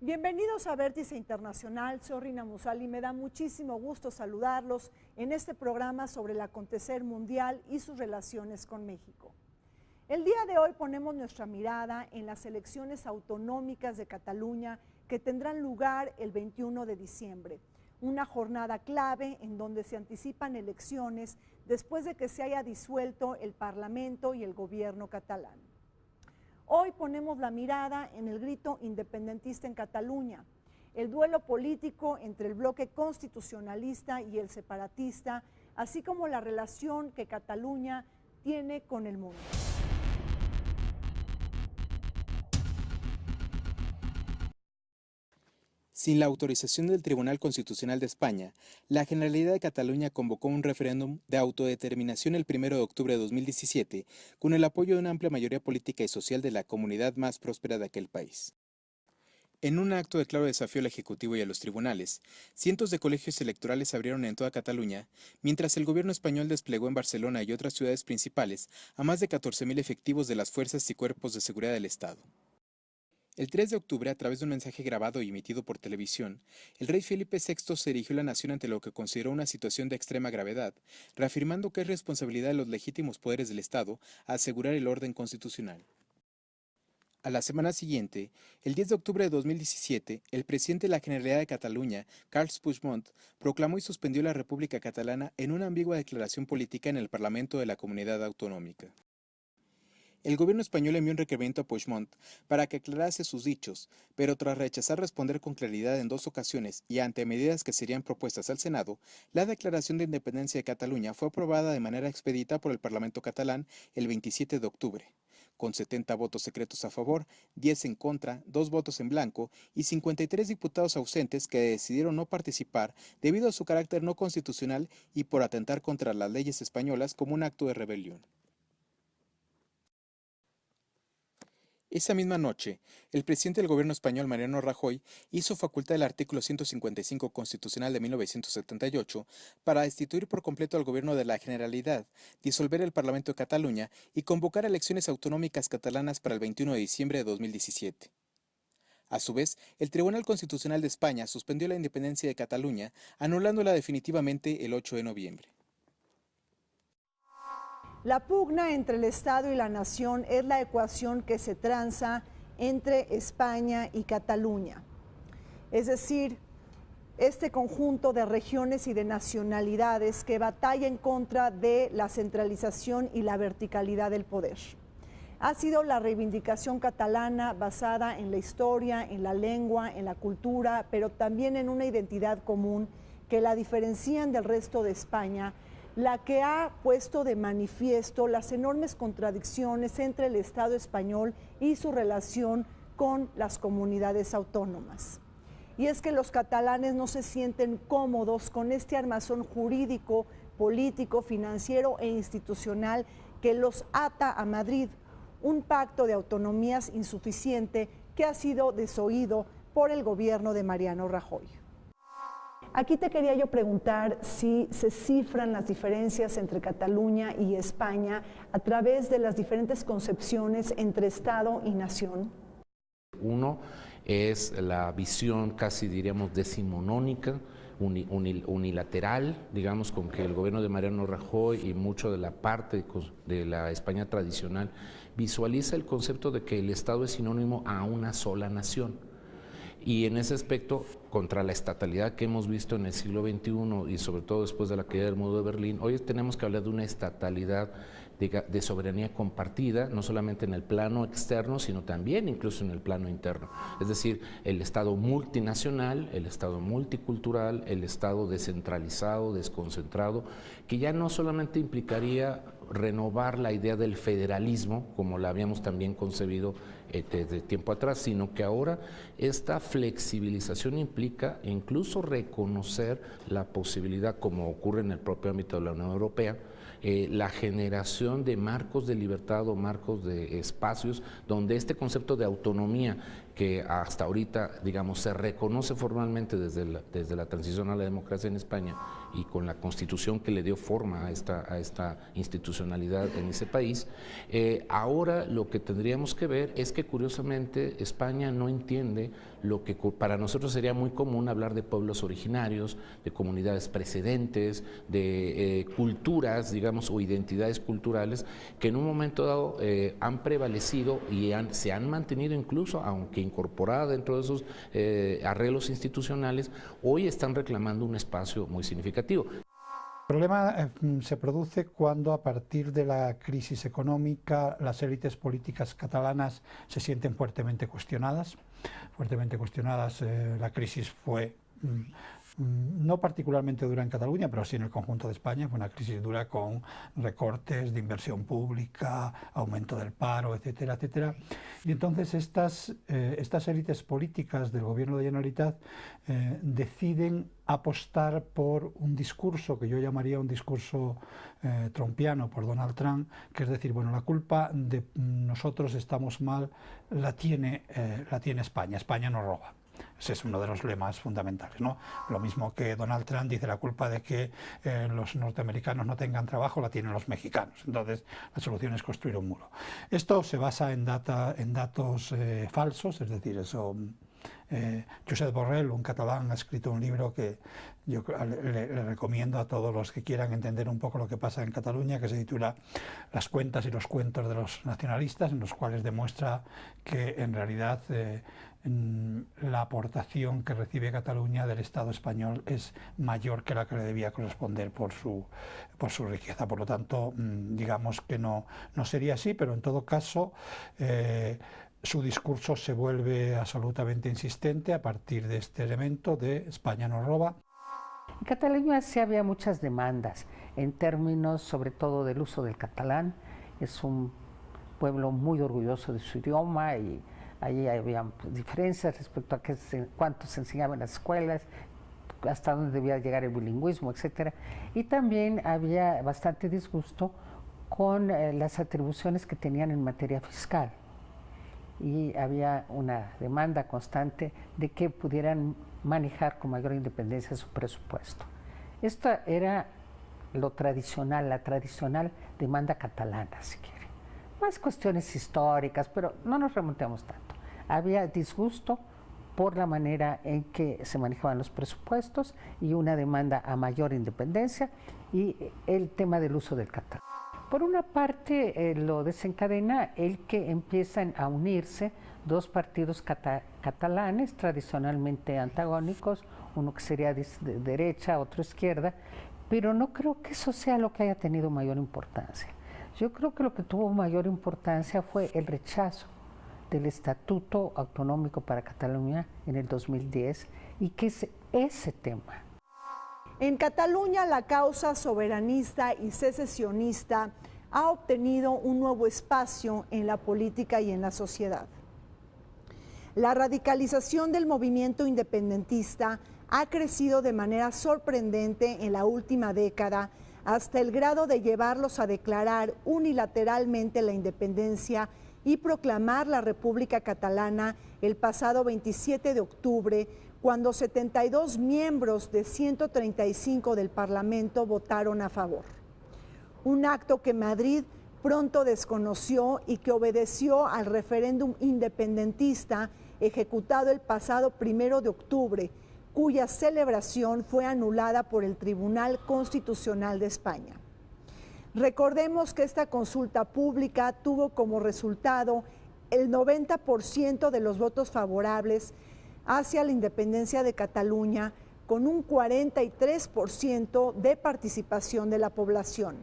Bienvenidos a Vértice Internacional, soy Rina Musali y me da muchísimo gusto saludarlos en este programa sobre el acontecer mundial y sus relaciones con México. El día de hoy ponemos nuestra mirada en las elecciones autonómicas de Cataluña que tendrán lugar el 21 de diciembre, una jornada clave en donde se anticipan elecciones después de que se haya disuelto el Parlamento y el gobierno catalán. Hoy ponemos la mirada en el grito independentista en Cataluña, el duelo político entre el bloque constitucionalista y el separatista, así como la relación que Cataluña tiene con el mundo. Sin la autorización del Tribunal Constitucional de España, la Generalidad de Cataluña convocó un referéndum de autodeterminación el 1 de octubre de 2017 con el apoyo de una amplia mayoría política y social de la comunidad más próspera de aquel país. En un acto de claro desafío al Ejecutivo y a los tribunales, cientos de colegios electorales se abrieron en toda Cataluña, mientras el gobierno español desplegó en Barcelona y otras ciudades principales a más de 14.000 efectivos de las fuerzas y cuerpos de seguridad del Estado. El 3 de octubre, a través de un mensaje grabado y emitido por televisión, el rey Felipe VI se dirigió a la nación ante lo que consideró una situación de extrema gravedad, reafirmando que es responsabilidad de los legítimos poderes del Estado asegurar el orden constitucional. A la semana siguiente, el 10 de octubre de 2017, el presidente de la Generalidad de Cataluña, Carles Puigdemont, proclamó y suspendió la República Catalana en una ambigua declaración política en el Parlamento de la Comunidad Autonómica. El gobierno español envió un requerimiento a Puigdemont para que aclarase sus dichos, pero tras rechazar responder con claridad en 2 ocasiones y ante medidas que serían propuestas al Senado, la declaración de independencia de Cataluña fue aprobada de manera expedita por el Parlamento catalán el 27 de octubre, con 70 votos secretos a favor, 10 en contra, 2 votos en blanco y 53 diputados ausentes que decidieron no participar debido a su carácter no constitucional y por atentar contra las leyes españolas como un acto de rebelión. Esa misma noche, el presidente del gobierno español, Mariano Rajoy, hizo facultad del artículo 155 constitucional de 1978 para destituir por completo al gobierno de la Generalidad, disolver el Parlamento de Cataluña y convocar elecciones autonómicas catalanas para el 21 de diciembre de 2017. A su vez, el Tribunal Constitucional de España suspendió la independencia de Cataluña, anulándola definitivamente el 8 de noviembre. La pugna entre el Estado y la nación es la ecuación que se tranza entre España y Cataluña. Es decir, este conjunto de regiones y de nacionalidades que batalla en contra de la centralización y la verticalidad del poder. Ha sido la reivindicación catalana basada en la historia, en la lengua, en la cultura, pero también en una identidad común que la diferencian del resto de España, la que ha puesto de manifiesto las enormes contradicciones entre el Estado español y su relación con las comunidades autónomas. Y es que los catalanes no se sienten cómodos con este armazón jurídico, político, financiero e institucional que los ata a Madrid, un pacto de autonomías insuficiente que ha sido desoído por el gobierno de Mariano Rajoy. Aquí te quería yo preguntar si se cifran las diferencias entre Cataluña y España a través de las diferentes concepciones entre Estado y nación. Uno es la visión casi diríamos decimonónica, unilateral, digamos, con que el gobierno de Mariano Rajoy y mucho de la parte de la España tradicional visualiza el concepto de que el Estado es sinónimo a una sola nación. Y en ese aspecto, contra la estatalidad que hemos visto en el siglo XXI y sobre todo después de la caída del muro de Berlín, hoy tenemos que hablar de una estatalidad de soberanía compartida, no solamente en el plano externo, sino también incluso en el plano interno. Es decir, el Estado multinacional, el Estado multicultural, el Estado descentralizado, desconcentrado, que ya no solamente implicaría renovar la idea del federalismo, como la habíamos también concebido desde tiempo atrás, sino que ahora esta flexibilización implica incluso reconocer la posibilidad, como ocurre en el propio ámbito de la Unión Europea, la generación de marcos de libertad o marcos de espacios donde este concepto de autonomía que hasta ahorita, digamos, se reconoce formalmente desde la transición a la democracia en España y con la Constitución que le dio forma a esta institucionalidad en ese país, ahora lo que tendríamos que ver es que curiosamente España no entiende lo que para nosotros sería muy común hablar de pueblos originarios, de comunidades precedentes, de culturas, digamos, o identidades culturales que en un momento dado han prevalecido y se han mantenido incluso, aunque incorporadas dentro de esos arreglos institucionales, hoy están reclamando un espacio muy significativo. El problema se produce cuando, a partir de la crisis económica, las élites políticas catalanas se sienten fuertemente cuestionadas. La crisis fue no particularmente dura en Cataluña, pero sí en el conjunto de España. Fue una crisis dura con recortes de inversión pública, aumento del paro, etcétera, etcétera. Y entonces estas élites políticas del gobierno de Generalitat deciden apostar por un discurso que yo llamaría un discurso trumpiano por Donald Trump, que es decir, bueno, la culpa de nosotros estamos mal la tiene España. España nos roba. Ese es uno de los lemas fundamentales, ¿no? Lo mismo que Donald Trump dice, la culpa de que los norteamericanos no tengan trabajo la tienen los mexicanos. Entonces, la solución es construir un muro. Esto se basa en datos falsos, es decir, eso... Josep Borrell, un catalán, ha escrito un libro que yo le recomiendo a todos los que quieran entender un poco lo que pasa en Cataluña, que se titula Las cuentas y los cuentos de los nacionalistas, en los cuales demuestra que en realidad la aportación que recibe Cataluña del Estado español es mayor que la que le debía corresponder por su riqueza. Por lo tanto, digamos que no sería así, pero en todo caso su discurso se vuelve absolutamente insistente a partir de este elemento de España nos roba. En Cataluña sí había muchas demandas en términos sobre todo del uso del catalán. Es un pueblo muy orgulloso de su idioma y allí había diferencias respecto a cuánto se enseñaba en las escuelas, hasta dónde debía llegar el bilingüismo, etc. Y también había bastante disgusto con las atribuciones que tenían en materia fiscal. Y había una demanda constante de que pudieran manejar con mayor independencia su presupuesto. Esta era lo tradicional, la tradicional demanda catalana, si quiere. Más cuestiones históricas, pero no nos remontemos tanto. Había disgusto por la manera en que se manejaban los presupuestos y una demanda a mayor independencia y el tema del uso del catalán. Por una parte, lo desencadena el que empiezan a unirse dos partidos catalanes tradicionalmente antagónicos, uno que sería de derecha, otro izquierda, pero no creo que eso sea lo que haya tenido mayor importancia. Yo creo que lo que tuvo mayor importancia fue el rechazo del Estatuto Autonómico para Cataluña en el 2010 y que es ese tema. En Cataluña, la causa soberanista y secesionista ha obtenido un nuevo espacio en la política y en la sociedad. La radicalización del movimiento independentista ha crecido de manera sorprendente en la última década, hasta el grado de llevarlos a declarar unilateralmente la independencia y proclamar la República Catalana el pasado 27 de octubre, cuando 72 miembros de 135 del Parlamento votaron a favor. Un acto que Madrid pronto desconoció y que obedeció al referéndum independentista ejecutado el pasado 1 de octubre, cuya celebración fue anulada por el Tribunal Constitucional de España. Recordemos que esta consulta pública tuvo como resultado el 90% de los votos favorables hacia la independencia de Cataluña, con un 43% de participación de la población.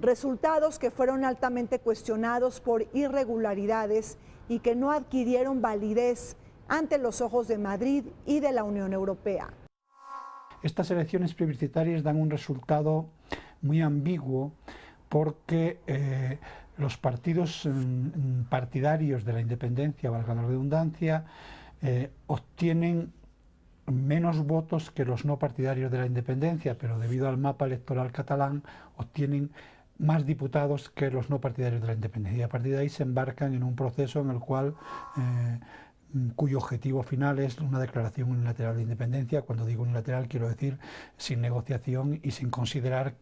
Resultados que fueron altamente cuestionados por irregularidades y que no adquirieron validez ante los ojos de Madrid y de la Unión Europea. Estas elecciones plebiscitarias dan un resultado muy ambiguo porque los partidos partidarios de la independencia, valga la redundancia, obtienen menos votos que los no partidarios de la independencia, pero debido al mapa electoral catalán obtienen más diputados que los no partidarios de la independencia. Y a partir de ahí se embarcan en un proceso en el cual cuyo objetivo final es una declaración unilateral de independencia. Cuando digo unilateral quiero decir sin negociación y sin considerar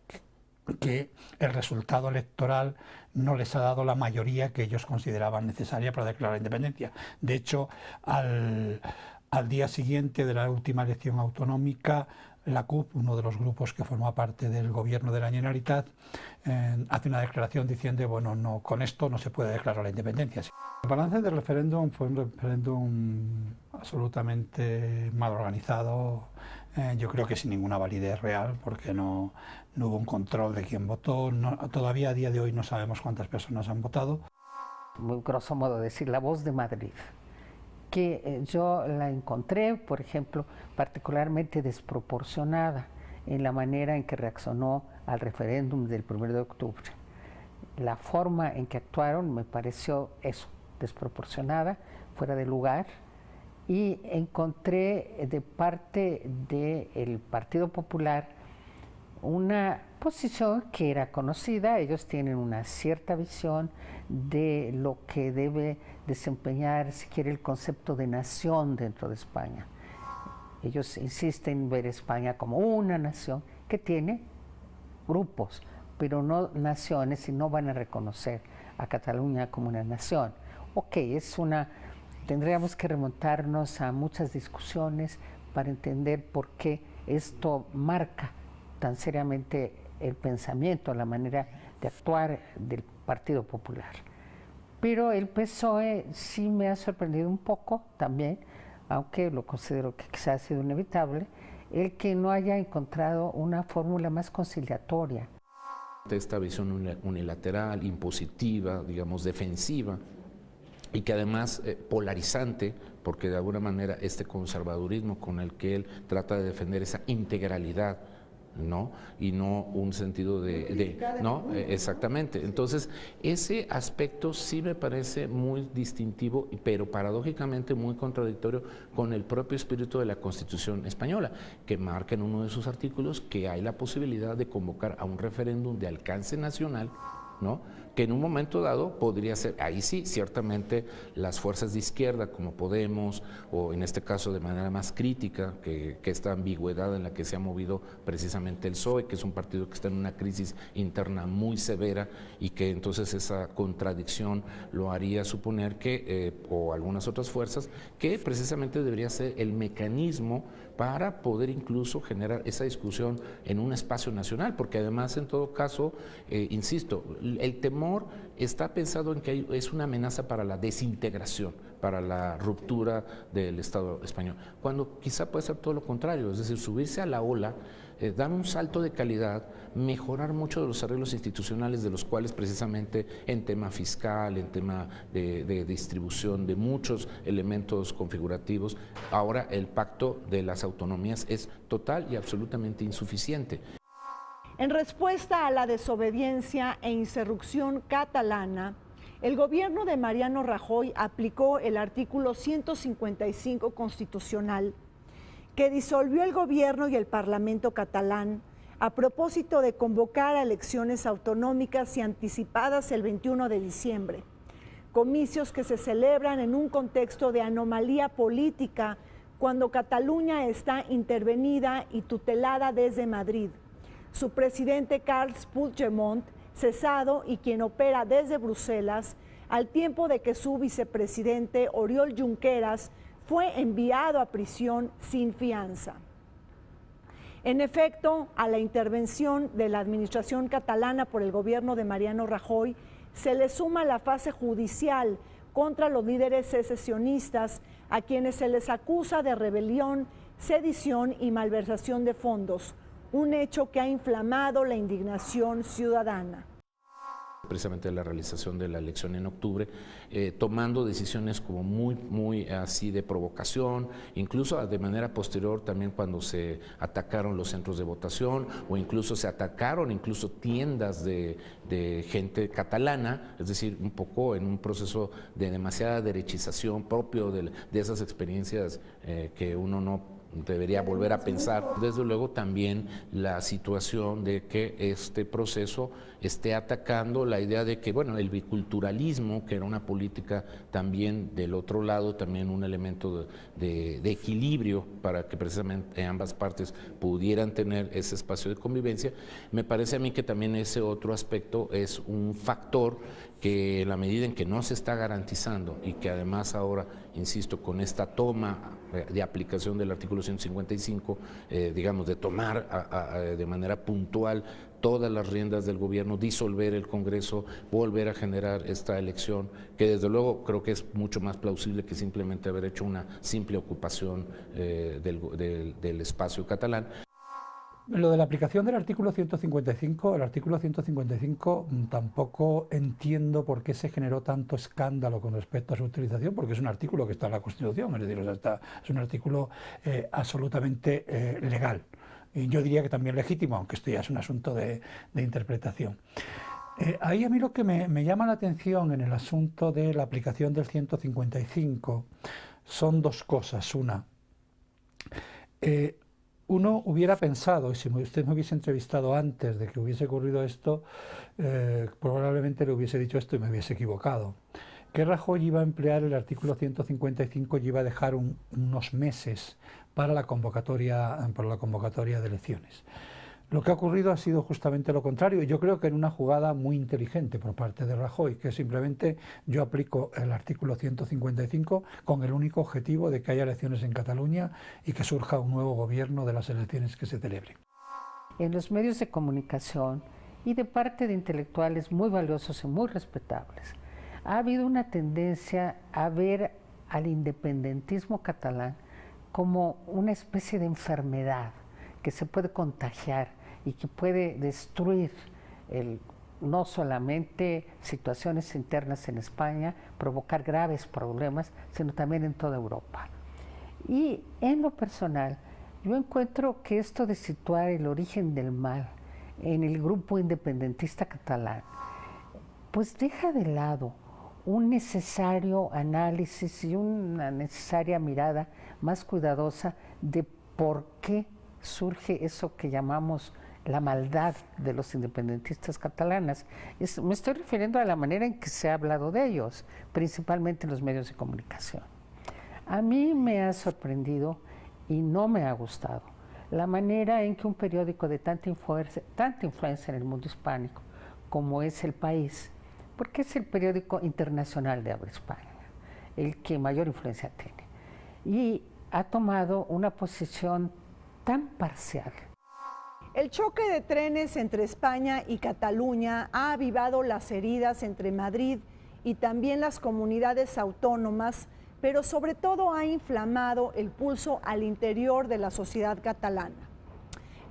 que el resultado electoral no les ha dado la mayoría que ellos consideraban necesaria para declarar la independencia. De hecho, al día siguiente de la última elección autonómica, la CUP, uno de los grupos que forma parte del gobierno de la Generalitat, hace una declaración diciendo, bueno, no, con esto no se puede declarar la independencia. El balance del referéndum fue un referéndum absolutamente mal organizado, yo creo que sin ninguna validez real, porque no hubo un control de quién votó, todavía a día de hoy no sabemos cuántas personas han votado. Muy grosso modo decir, La Voz de Madrid, que yo la encontré, por ejemplo, particularmente desproporcionada en la manera en que reaccionó al referéndum del 1 de octubre. La forma en que actuaron me pareció eso, desproporcionada, fuera de lugar, y encontré de parte del Partido Popular una posición que era conocida. Ellos tienen una cierta visión de lo que debe desempeñar, si quiere, el concepto de nación dentro de España. Ellos insisten en ver España como una nación que tiene grupos, pero no naciones, y no van a reconocer a Cataluña como una nación. Ok, tendríamos que remontarnos a muchas discusiones para entender por qué esto marca tan seriamente el pensamiento, la manera de actuar del Partido Popular. Pero el PSOE sí me ha sorprendido un poco también, aunque lo considero que quizás ha sido inevitable, el que no haya encontrado una fórmula más conciliatoria. Esta visión unilateral, impositiva, digamos, defensiva, y que además polarizante, porque de alguna manera este conservadurismo con el que él trata de defender esa integralidad, ¿no? Y no un sentido ¿no? Exactamente. Entonces, ese aspecto sí me parece muy distintivo, pero paradójicamente muy contradictorio con el propio espíritu de la Constitución española, que marca en uno de sus artículos que hay la posibilidad de convocar a un referéndum de alcance nacional, ¿no? Que en un momento dado podría ser, ahí sí, ciertamente las fuerzas de izquierda como Podemos, o en este caso de manera más crítica, que esta ambigüedad en la que se ha movido precisamente el PSOE, que es un partido que está en una crisis interna muy severa y que entonces esa contradicción lo haría suponer que, o algunas otras fuerzas, que precisamente debería ser el mecanismo para poder incluso generar esa discusión en un espacio nacional, porque además en todo caso, insisto, el temor está pensado en que es una amenaza para la desintegración, para la ruptura del Estado español, cuando quizá puede ser todo lo contrario, es decir, subirse a la ola, dar un salto de calidad, mejorar mucho de los arreglos institucionales de los cuales precisamente en tema fiscal, en tema de distribución de muchos elementos configurativos, ahora el pacto de las autonomías es total y absolutamente insuficiente. En respuesta a la desobediencia e insurrección catalana, el gobierno de Mariano Rajoy aplicó el artículo 155 constitucional que disolvió el gobierno y el Parlamento catalán a propósito de convocar a elecciones autonómicas y anticipadas el 21 de diciembre, comicios que se celebran en un contexto de anomalía política cuando Cataluña está intervenida y tutelada desde Madrid. Su presidente Carles Puigdemont, cesado y quien opera desde Bruselas, al tiempo de que su vicepresidente Oriol Junqueras fue enviado a prisión sin fianza. En efecto, a la intervención de la administración catalana por el gobierno de Mariano Rajoy se le suma la fase judicial contra los líderes secesionistas, a quienes se les acusa de rebelión, sedición y malversación de fondos, un hecho que ha inflamado la indignación ciudadana. Precisamente la realización de la elección en octubre, tomando decisiones como muy así de provocación, incluso de manera posterior también cuando se atacaron los centros de votación o incluso se atacaron incluso tiendas de gente catalana, es decir, un poco en un proceso de demasiada derechización propio de esas experiencias que uno debería volver a pensar. Desde luego también la situación de que este proceso esté atacando la idea de que, bueno, el biculturalismo, que era una política también del otro lado, también un elemento de equilibrio para que precisamente ambas partes pudieran tener ese espacio de convivencia, me parece a mí que también ese otro aspecto es un factor que en la medida en que no se está garantizando y que además ahora, insisto, con esta toma de aplicación del artículo 155, digamos, de tomar de manera puntual todas las riendas del gobierno, disolver el Congreso, volver a generar esta elección, que desde luego creo que es mucho más plausible que simplemente haber hecho una simple ocupación del espacio catalán. Lo de la aplicación del artículo 155, el artículo 155 tampoco entiendo por qué se generó tanto escándalo con respecto a su utilización, porque es un artículo que está en la Constitución, es decir, o sea, es un artículo absolutamente legal. Y yo diría que también legítimo, aunque esto ya es un asunto de interpretación. Ahí a mí lo que me llama la atención en el asunto de la aplicación del 155 son dos cosas. Uno hubiera pensado, y si usted me hubiese entrevistado antes de que hubiese ocurrido esto, probablemente le hubiese dicho esto y me hubiese equivocado, que Rajoy iba a emplear el artículo 155 y iba a dejar unos meses para la convocatoria de elecciones. Lo que ha ocurrido ha sido justamente lo contrario, y yo creo que en una jugada muy inteligente por parte de Rajoy, que simplemente yo aplico el artículo 155 con el único objetivo de que haya elecciones en Cataluña y que surja un nuevo gobierno de las elecciones que se celebren. En los medios de comunicación y de parte de intelectuales muy valiosos y muy respetables, ha habido una tendencia a ver al independentismo catalán como una especie de enfermedad que se puede contagiar y que puede destruir no solamente situaciones internas en España, provocar graves problemas, sino también en toda Europa. Y en lo personal, yo encuentro que esto de situar el origen del mal en el grupo independentista catalán, pues deja de lado un necesario análisis y una necesaria mirada más cuidadosa de por qué surge eso que llamamos la maldad de los independentistas catalanes. Me estoy refiriendo a la manera en que se ha hablado de ellos, principalmente en los medios de comunicación. A mí me ha sorprendido y no me ha gustado la manera en que un periódico de tanta influencia en el mundo hispánico como es El País, porque es el periódico internacional de habla hispana, el que mayor influencia tiene, y ha tomado una posición tan parcial. El choque de trenes entre España y Cataluña ha avivado las heridas entre Madrid y también las comunidades autónomas, pero sobre todo ha inflamado el pulso al interior de la sociedad catalana.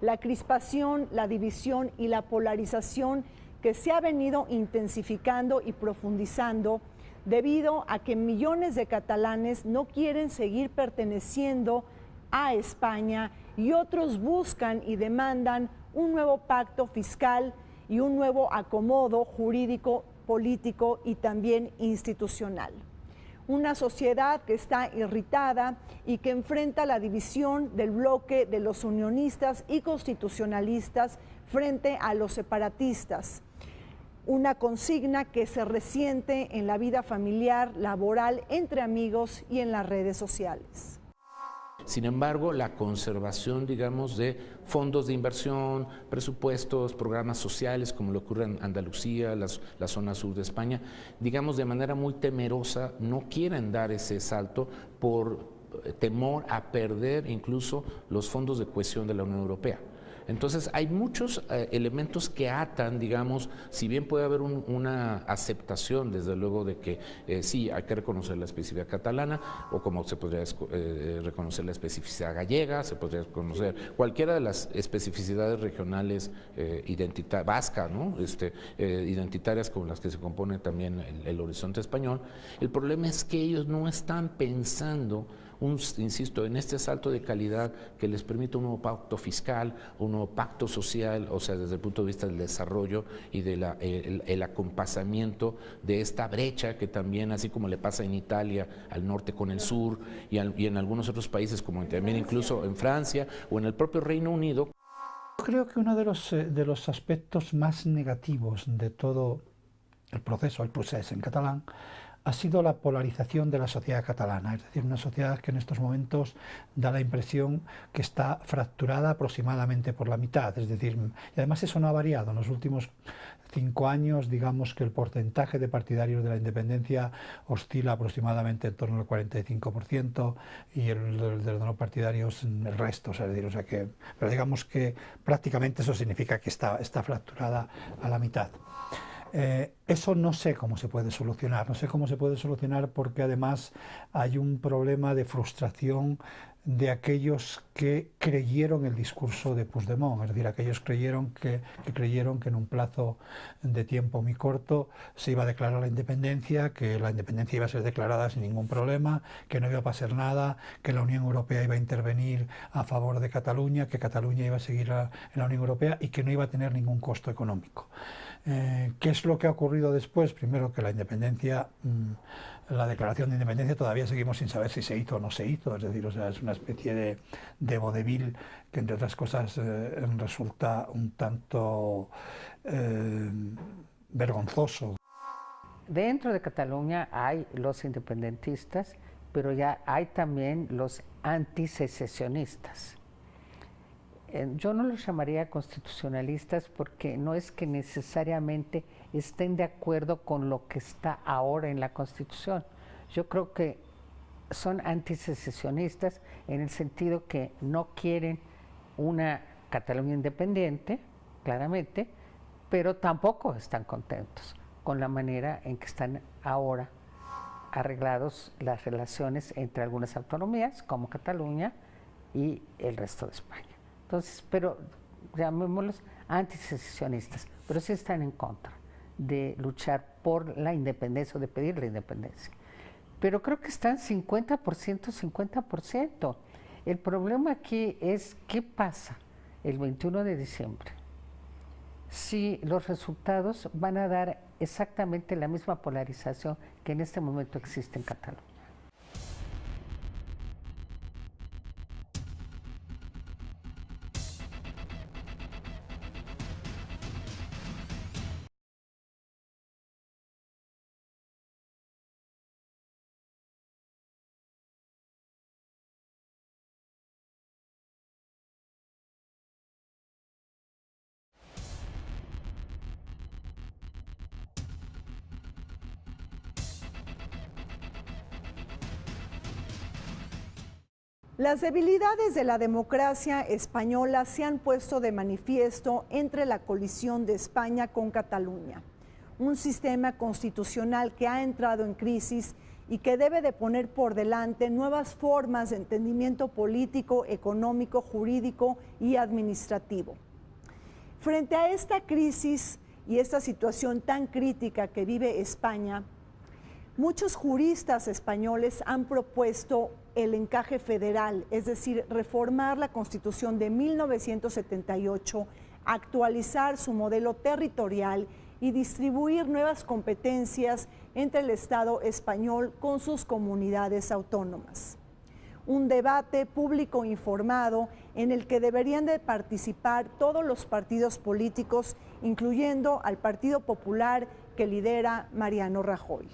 La crispación, la división y la polarización que se ha venido intensificando y profundizando debido a que millones de catalanes no quieren seguir perteneciendo a España y otros buscan y demandan un nuevo pacto fiscal y un nuevo acomodo jurídico, político y también institucional. Una sociedad que está irritada y que enfrenta la división del bloque de los unionistas y constitucionalistas frente a los separatistas. Una consigna que se resiente en la vida familiar, laboral, entre amigos y en las redes sociales. Sin embargo, la conservación, digamos, de fondos de inversión, presupuestos, programas sociales, como le ocurre en Andalucía, la zona sur de España, digamos, de manera muy temerosa, no quieren dar ese salto por temor a perder incluso los fondos de cohesión de la Unión Europea. Entonces hay muchos elementos que atan, digamos, si bien puede haber una aceptación, desde luego, de que sí, hay que reconocer la especificidad catalana, o como se podría reconocer la especificidad gallega, se podría reconocer cualquiera de las especificidades regionales vasca, ¿no? Identitarias con las que se compone también el horizonte español. El problema es que ellos no están pensando insisto, en este salto de calidad que les permite un nuevo pacto fiscal, un nuevo pacto social, o sea, desde el punto de vista del desarrollo y de el acompasamiento de esta brecha que también, así como le pasa en Italia, al norte con el sur, y en algunos otros países, como también incluso en Francia o en el propio Reino Unido. Creo que uno de los aspectos más negativos de todo el proceso, el procés en catalán, ha sido la polarización de la sociedad catalana, es decir, una sociedad que en estos momentos da la impresión que está fracturada aproximadamente por la mitad, es decir, y además eso no ha variado. En los últimos 5 años, digamos que el porcentaje de partidarios de la independencia oscila aproximadamente en torno al 45% y el de los no partidarios el resto, pero digamos que prácticamente eso significa que está fracturada a la mitad. Eso no sé cómo se puede solucionar, porque además hay un problema de frustración de aquellos que creyeron el discurso de Puigdemont, es decir, aquellos que creyeron que en un plazo de tiempo muy corto se iba a declarar la independencia, que la independencia iba a ser declarada sin ningún problema, que no iba a pasar nada, que la Unión Europea iba a intervenir a favor de Cataluña, que Cataluña iba a seguir en la Unión Europea y que no iba a tener ningún costo económico. ¿Qué es lo que ha ocurrido después? Primero, que la independencia, la declaración de independencia todavía seguimos sin saber si se hizo o no se hizo, es decir, es una especie de vodevil que, entre otras cosas, resulta un tanto vergonzoso. Dentro de Cataluña hay los independentistas, pero ya hay también los antisecesionistas. Yo no los llamaría constitucionalistas porque no es que necesariamente estén de acuerdo con lo que está ahora en la Constitución. Yo creo que son antisecesionistas en el sentido que no quieren una Cataluña independiente, claramente, pero tampoco están contentos con la manera en que están ahora arreglados las relaciones entre algunas autonomías, como Cataluña, y el resto de España. Entonces, pero llamémoslos antisecesionistas, pero sí están en contra de luchar por la independencia o de pedir la independencia. Pero creo que están 50%, 50%. El problema aquí es qué pasa el 21 de diciembre si los resultados van a dar exactamente la misma polarización que en este momento existe en Cataluña. Las debilidades de la democracia española se han puesto de manifiesto entre la colisión de España con Cataluña, un sistema constitucional que ha entrado en crisis y que debe de poner por delante nuevas formas de entendimiento político, económico, jurídico y administrativo. Frente a esta crisis y esta situación tan crítica que vive España, muchos juristas españoles han propuesto el encaje federal, es decir, reformar la Constitución de 1978, actualizar su modelo territorial y distribuir nuevas competencias entre el Estado español con sus comunidades autónomas. Un debate público informado en el que deberían de participar todos los partidos políticos, incluyendo al Partido Popular que lidera Mariano Rajoy.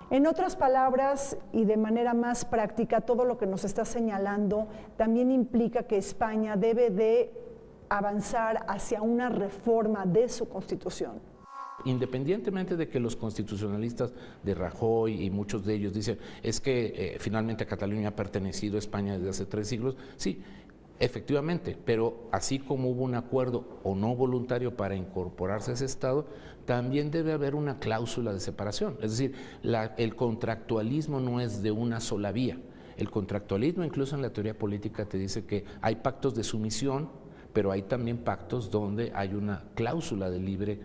En otras palabras, y de manera más práctica, todo lo que nos está señalando también implica que España debe de avanzar hacia una reforma de su Constitución. Independientemente de que los constitucionalistas de Rajoy y muchos de ellos dicen es que finalmente Cataluña ha pertenecido a España desde hace 3 siglos, sí, efectivamente, pero así como hubo un acuerdo o no voluntario para incorporarse a ese Estado, también debe haber una cláusula de separación. Es decir, el contractualismo no es de una sola vía. El contractualismo, incluso en la teoría política, te dice que hay pactos de sumisión, pero hay también pactos donde hay una cláusula de libre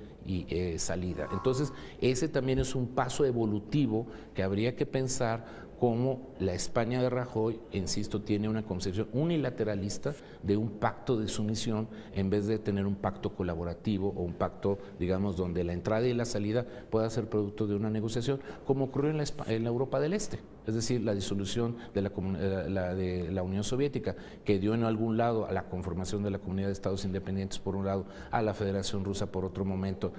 salida. Entonces, ese también es un paso evolutivo que habría que pensar cómo la España de Rajoy, insisto, tiene una concepción unilateralista de un pacto de sumisión en vez de tener un pacto colaborativo o un pacto, digamos, donde la entrada y la salida pueda ser producto de una negociación, como ocurrió en la Europa del Este. Es decir, la disolución de la Unión Soviética, que dio en algún lado a la conformación de la Comunidad de Estados Independientes por un lado, a la Federación Rusa por otro momento.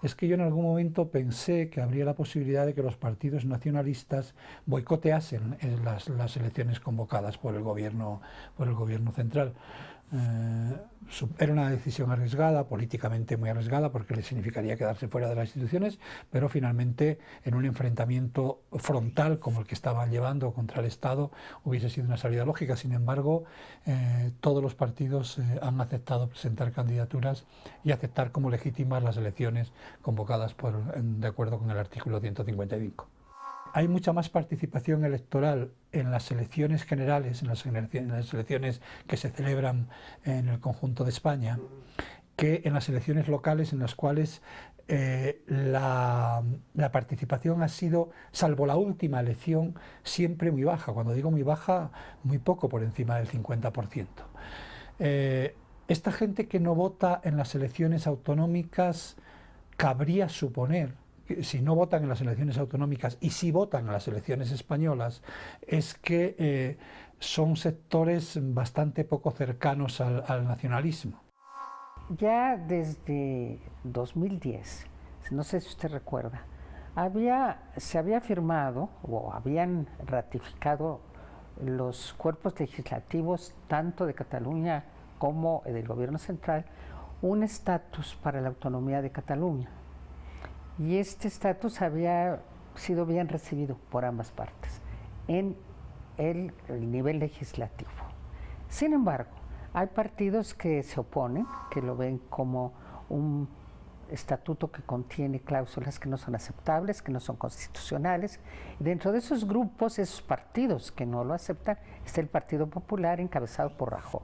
Es que yo en algún momento pensé que habría la posibilidad de que los partidos nacionalistas boicoteasen las elecciones convocadas por el gobierno central. Era una decisión arriesgada, políticamente muy arriesgada, porque le significaría quedarse fuera de las instituciones, pero finalmente en un enfrentamiento frontal como el que estaban llevando contra el Estado hubiese sido una salida lógica. Sin embargo, todos los partidos han aceptado presentar candidaturas y aceptar como legítimas las elecciones convocadas de acuerdo con el artículo 155. Hay mucha más participación electoral en las elecciones generales, en las elecciones que se celebran en el conjunto de España, que en las elecciones locales, en las cuales la participación ha sido, salvo la última elección, siempre muy baja. Cuando digo muy baja, muy poco por encima del 50%. Esta gente que no vota en las elecciones autonómicas, cabría suponer, si no votan en las elecciones autonómicas y si votan en las elecciones españolas, es que son sectores bastante poco cercanos al nacionalismo. Ya desde 2010, no sé si usted recuerda, se había firmado o habían ratificado los cuerpos legislativos tanto de Cataluña como del gobierno central un estatus para la autonomía de Cataluña. Y este estatus había sido bien recibido por ambas partes en el nivel legislativo. Sin embargo, hay partidos que se oponen, que lo ven como un estatuto que contiene cláusulas que no son aceptables, que no son constitucionales. Dentro de esos grupos, esos partidos que no lo aceptan, está el Partido Popular encabezado por Rajoy.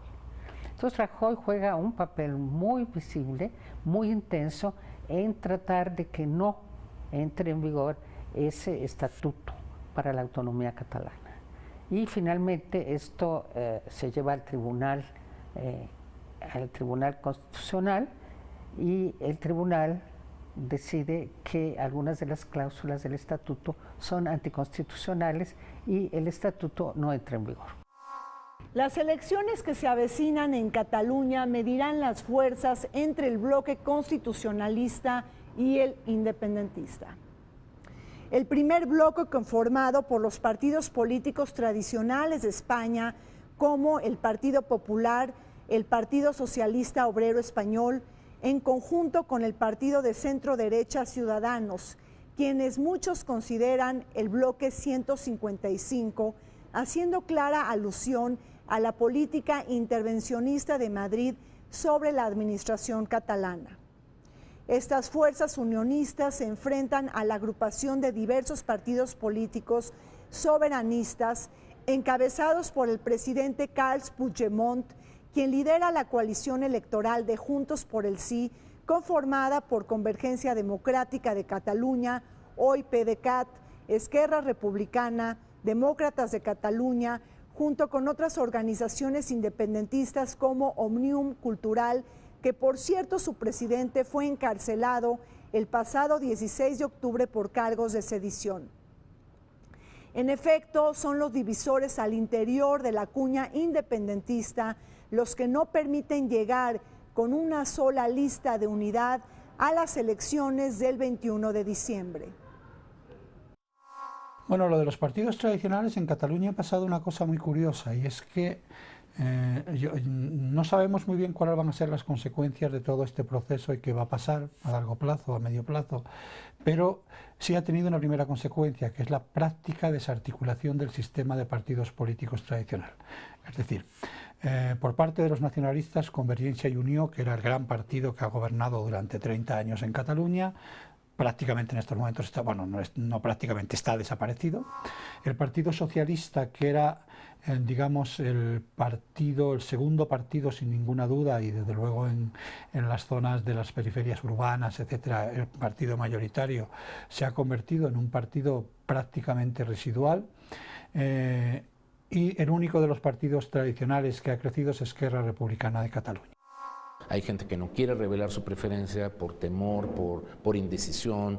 Entonces Rajoy juega un papel muy visible, muy intenso, en tratar de que no entre en vigor ese estatuto para la autonomía catalana. Y finalmente esto se lleva al Tribunal Constitucional, y el Tribunal decide que algunas de las cláusulas del estatuto son anticonstitucionales y el estatuto no entra en vigor. Las elecciones que se avecinan en Cataluña medirán las fuerzas entre el bloque constitucionalista y el independentista. El primer bloque, conformado por los partidos políticos tradicionales de España, como el Partido Popular, el Partido Socialista Obrero Español, en conjunto con el partido de centro-derecha Ciudadanos, quienes muchos consideran el bloque 155, haciendo clara alusión a la política intervencionista de Madrid sobre la administración catalana. Estas fuerzas unionistas se enfrentan a la agrupación de diversos partidos políticos soberanistas encabezados por el presidente Carles Puigdemont, quien lidera la coalición electoral de Juntos por el Sí, conformada por Convergencia Democrática de Cataluña, hoy PDeCAT, Esquerra Republicana, Demócratas de Cataluña, junto con otras organizaciones independentistas como Òmnium Cultural, que por cierto su presidente fue encarcelado el pasado 16 de octubre por cargos de sedición. En efecto, son los divisores al interior de la cuña independentista los que no permiten llegar con una sola lista de unidad a las elecciones del 21 de diciembre. Bueno, lo de los partidos tradicionales en Cataluña ha pasado una cosa muy curiosa, y es que no sabemos muy bien cuáles van a ser las consecuencias de todo este proceso y qué va a pasar a largo plazo, a medio plazo, pero sí ha tenido una primera consecuencia, que es la práctica desarticulación del sistema de partidos políticos tradicional. Es decir, por parte de los nacionalistas, Convergencia y Unió, que era el gran partido que ha gobernado durante 30 años en Cataluña, prácticamente en estos momentos está, bueno, no prácticamente, está desaparecido. El Partido Socialista, que era, digamos, el segundo partido sin ninguna duda, y desde luego en las zonas de las periferias urbanas, etcétera, el partido mayoritario, se ha convertido en un partido prácticamente residual. Y el único de los partidos tradicionales que ha crecido es Esquerra Republicana de Cataluña. Hay gente que no quiere revelar su preferencia por temor, por indecisión,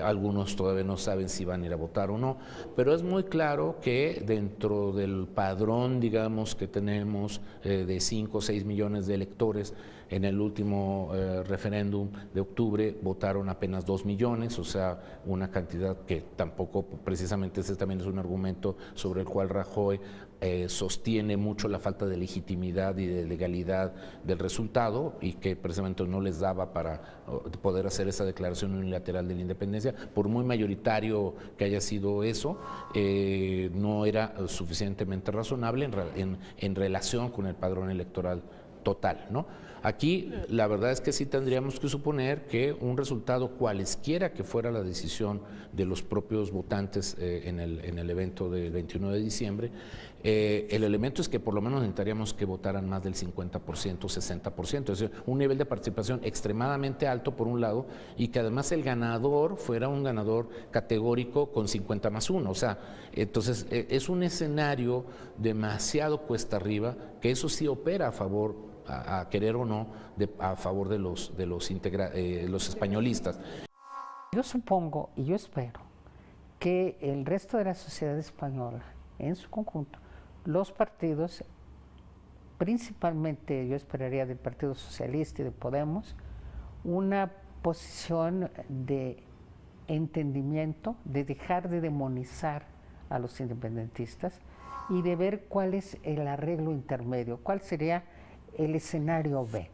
algunos todavía no saben si van a ir a votar o no, pero es muy claro que dentro del padrón, digamos, que tenemos de 5 o 6 millones de electores, en el último referéndum de octubre votaron apenas 2 millones, o sea, una cantidad que tampoco, precisamente ese también es un argumento sobre el cual Rajoy sostiene mucho la falta de legitimidad y de legalidad del resultado, y que precisamente no les daba para poder hacer esa declaración unilateral de la independencia. Por muy mayoritario que haya sido eso, no era suficientemente razonable en relación con el padrón electoral total, ¿no? Aquí la verdad es que sí tendríamos que suponer que un resultado, cualesquiera que fuera la decisión de los propios votantes en el evento del 21 de diciembre, el elemento es que por lo menos necesitaríamos que votaran más del 50%, 60%, es decir, un nivel de participación extremadamente alto por un lado, y que además el ganador fuera un ganador categórico con 50+1, o sea, entonces es un escenario demasiado cuesta arriba, que eso sí opera a favor, a querer o no, a favor de los españolistas. Yo supongo y yo espero que el resto de la sociedad española, en su conjunto, los partidos, principalmente yo esperaría del Partido Socialista y de Podemos, una posición de entendimiento, de dejar de demonizar a los independentistas y de ver cuál es el arreglo intermedio, cuál sería el escenario B.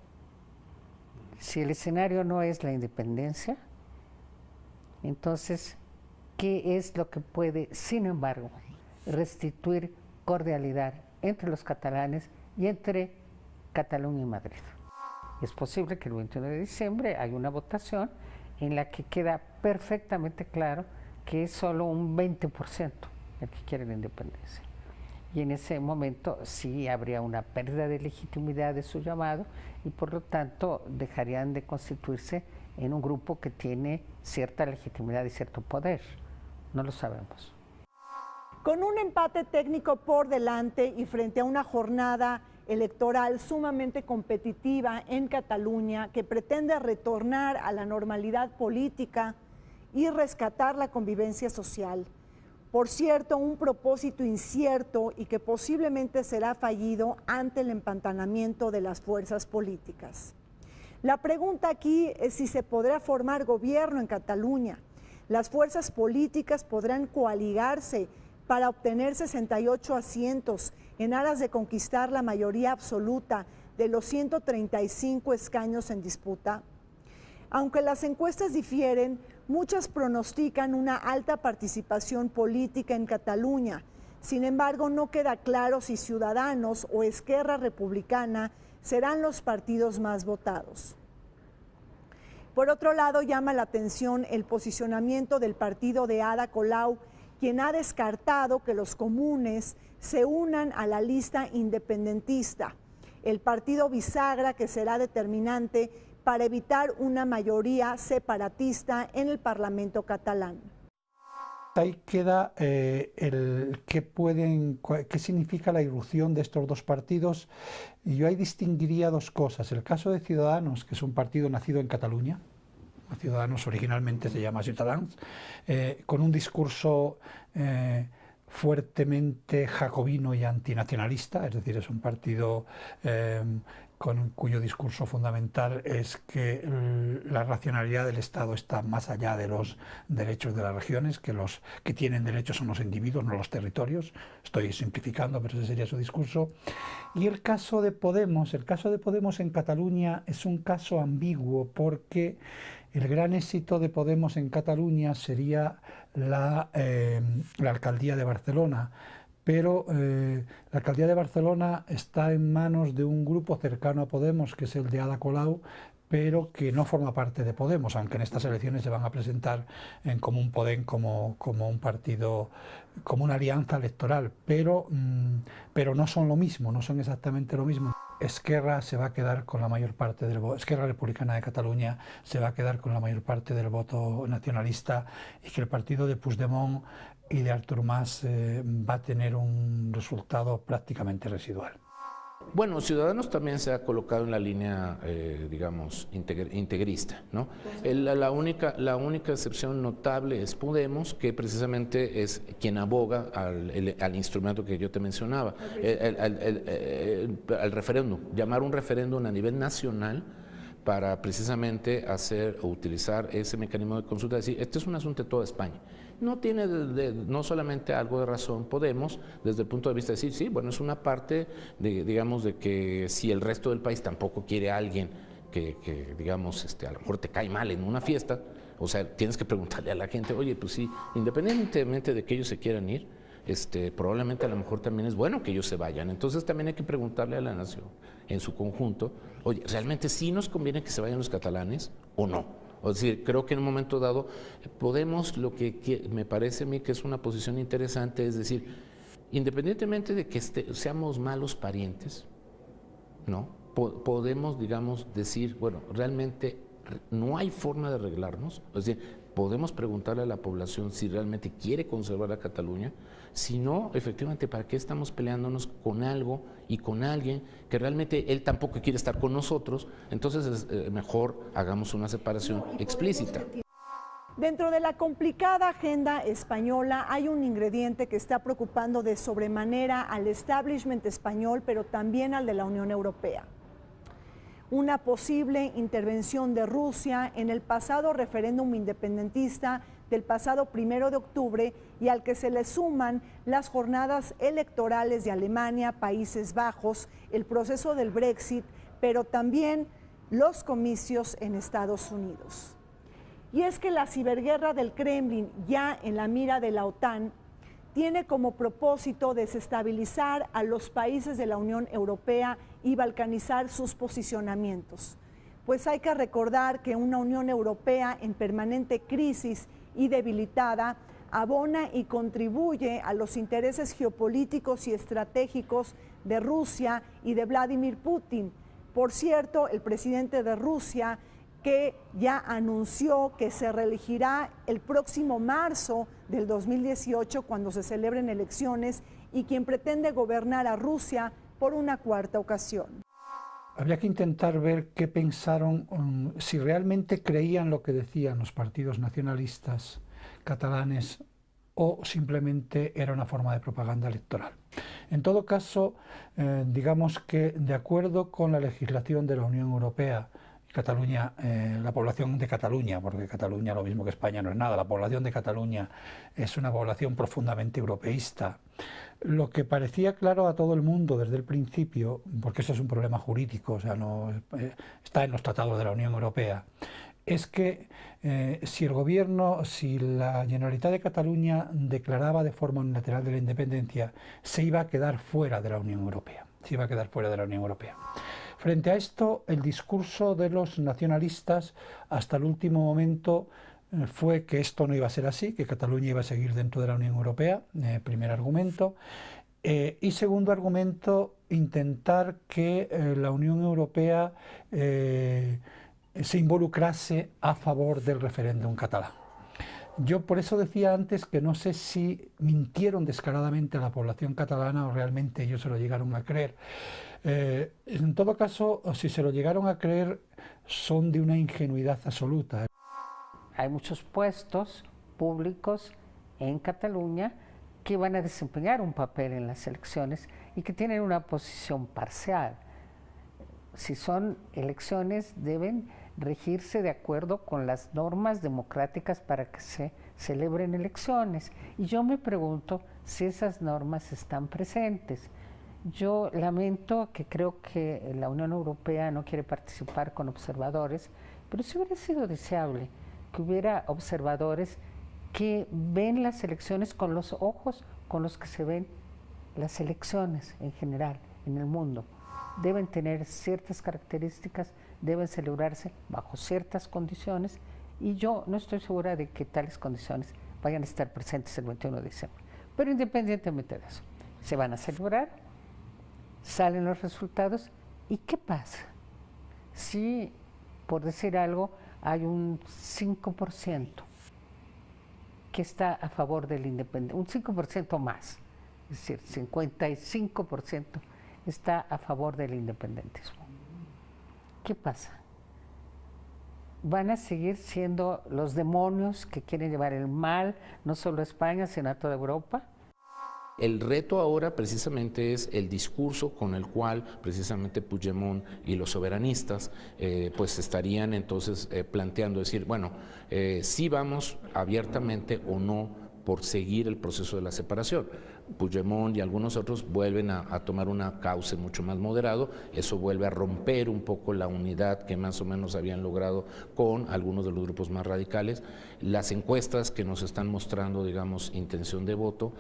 Si el escenario no es la independencia, entonces, ¿qué es lo que puede, sin embargo, restituir cordialidad entre los catalanes y entre Cataluña y Madrid? Es posible que el 21 de diciembre haya una votación en la que queda perfectamente claro que es solo un 20% el que quiere la independencia. Y en ese momento sí habría una pérdida de legitimidad de su llamado, y por lo tanto dejarían de constituirse en un grupo que tiene cierta legitimidad y cierto poder. No lo sabemos. Con un empate técnico por delante y frente a una jornada electoral sumamente competitiva en Cataluña, que pretende retornar a la normalidad política y rescatar la convivencia social. Por cierto, un propósito incierto y que posiblemente será fallido ante el empantanamiento de las fuerzas políticas. La pregunta aquí es si se podrá formar gobierno en Cataluña. Las fuerzas políticas podrán coaligarse para obtener 68 asientos en aras de conquistar la mayoría absoluta de los 135 escaños en disputa. Aunque las encuestas difieren, muchas pronostican una alta participación política en Cataluña. Sin embargo, no queda claro si Ciudadanos o Esquerra Republicana serán los partidos más votados. Por otro lado, llama la atención el posicionamiento del partido de Ada Colau, quien ha descartado que los comunes se unan a la lista independentista, el partido bisagra que será determinante para evitar una mayoría separatista en el Parlamento catalán. Ahí queda qué significa la irrupción de estos dos partidos, y yo ahí distinguiría dos cosas. El caso de Ciudadanos, que es un partido nacido en Cataluña, Ciudadanos originalmente se llama Ciutadans, con un discurso fuertemente jacobino y antinacionalista, es decir, es un partido cuyo discurso fundamental es que la racionalidad del Estado está más allá de los derechos de las regiones, que los que tienen derechos son los individuos, no los territorios. Estoy simplificando, pero ese sería su discurso. Y el caso de Podemos en Cataluña es un caso ambiguo, porque el gran éxito de Podemos en Cataluña sería la alcaldía de Barcelona, pero la alcaldía de Barcelona está en manos de un grupo cercano a Podemos, que es el de Ada Colau, pero que no forma parte de Podemos, aunque en estas elecciones se van a presentar en Común Podem como un partido, como una alianza electoral, pero no son lo mismo, no son exactamente lo mismo. Esquerra se va a quedar con la mayor parte del voto, Esquerra Republicana de Cataluña se va a quedar con la mayor parte del voto nacionalista, y que el partido de Puigdemont y de Artur Mas va a tener un resultado prácticamente residual. Bueno, Ciudadanos también se ha colocado en la línea, digamos, integrista, ¿no? La única excepción notable es Podemos, que precisamente es quien aboga al instrumento que yo te mencionaba, al referéndum, llamar un referéndum a nivel nacional para precisamente hacer o utilizar ese mecanismo de consulta, decir, este es un asunto de toda España. No tiene no solamente algo de razón Podemos desde el punto de vista de decir, sí, bueno, es una parte de, digamos, de que si el resto del país tampoco quiere a alguien que digamos, a lo mejor te cae mal en una fiesta, o sea, tienes que preguntarle a la gente, oye, pues sí, independientemente de que ellos se quieran ir, probablemente a lo mejor también es bueno que ellos se vayan. Entonces también hay que preguntarle a la nación en su conjunto, oye, ¿realmente sí nos conviene que se vayan los catalanes o no? Es decir, creo que en un momento dado Podemos, lo que me parece a mí que es una posición interesante, es decir, independientemente de que seamos malos parientes, ¿no? Podemos, digamos, decir, bueno, realmente no hay forma de arreglarnos, es decir, podemos preguntarle a la población si realmente quiere conservar a Cataluña, si no, efectivamente, ¿para qué estamos peleándonos con algo y con alguien que realmente él tampoco quiere estar con nosotros? Entonces mejor hagamos una separación explícita. Dentro de la complicada agenda española hay un ingrediente que está preocupando de sobremanera al establishment español, pero también al de la Unión Europea. Una posible intervención de Rusia en el pasado referéndum independentista del pasado 1 de octubre y al que se le suman las jornadas electorales de Alemania, Países Bajos, el proceso del Brexit, pero también los comicios en Estados Unidos. Y es que la ciberguerra del Kremlin, ya en la mira de la OTAN, tiene como propósito desestabilizar a los países de la Unión Europea y balcanizar sus posicionamientos. Pues hay que recordar que una Unión Europea en permanente crisis y debilitada abona y contribuye a los intereses geopolíticos y estratégicos de Rusia y de Vladimir Putin. Por cierto, el presidente de Rusia, que ya anunció que se reelegirá el próximo marzo del 2018 cuando se celebren elecciones, y quien pretende gobernar a Rusia por una 4ª ocasión. Habría que intentar ver qué pensaron, si realmente creían lo que decían los partidos nacionalistas catalanes o simplemente era una forma de propaganda electoral. En todo caso, digamos que de acuerdo con la legislación de la Unión Europea, Cataluña, la población de Cataluña, porque Cataluña, lo mismo que España, no es nada, la población de Cataluña es una población profundamente europeísta. Lo que parecía claro a todo el mundo desde el principio, porque eso es un problema jurídico, o sea, no está en los tratados de la Unión Europea, es que si el gobierno, si la Generalitat de Cataluña declaraba de forma unilateral de la independencia, se iba a quedar fuera de la Unión Europea, Frente a esto, el discurso de los nacionalistas hasta el último momento fue que esto no iba a ser así, que Cataluña iba a seguir dentro de la Unión Europea, primer argumento. Y segundo argumento, intentar que la Unión Europea se involucrase a favor del referéndum catalán. Yo por eso decía antes que no sé si mintieron descaradamente a la población catalana o realmente ellos se lo llegaron a creer. En todo caso, si se lo llegaron a creer, son de una ingenuidad absoluta. Hay muchos puestos públicos en Cataluña que van a desempeñar un papel en las elecciones y que tienen una posición parcial. Si son elecciones, deben regirse de acuerdo con las normas democráticas para que se celebren elecciones. Y yo me pregunto si esas normas están presentes. Yo lamento que creo que la Unión Europea no quiere participar con observadores, pero sí hubiera sido deseable que hubiera observadores que ven las elecciones con los ojos con los que se ven las elecciones en general en el mundo. deben tener ciertas características, deben celebrarse bajo ciertas condiciones, y yo no estoy segura de que tales condiciones vayan a estar presentes el 21 de diciembre. Pero independientemente de eso, se van a celebrar, salen los resultados, ¿y qué pasa? Si, por decir algo, hay un 5% que está a favor del independentismo, un 5% más, es decir, 55% está a favor del independentismo. ¿Qué pasa? Van a seguir siendo los demonios que quieren llevar el mal, no solo a España, sino a toda Europa. El reto ahora precisamente es el discurso con el cual precisamente Puigdemont y los soberanistas pues estarían entonces planteando, decir, bueno, sí vamos abiertamente o no por seguir el proceso de la separación. Puigdemont y algunos otros vuelven a tomar una cauce mucho más moderado, eso vuelve a romper un poco la unidad que más o menos habían logrado con algunos de los grupos más radicales. Las encuestas que nos están mostrando, digamos, intención de voto,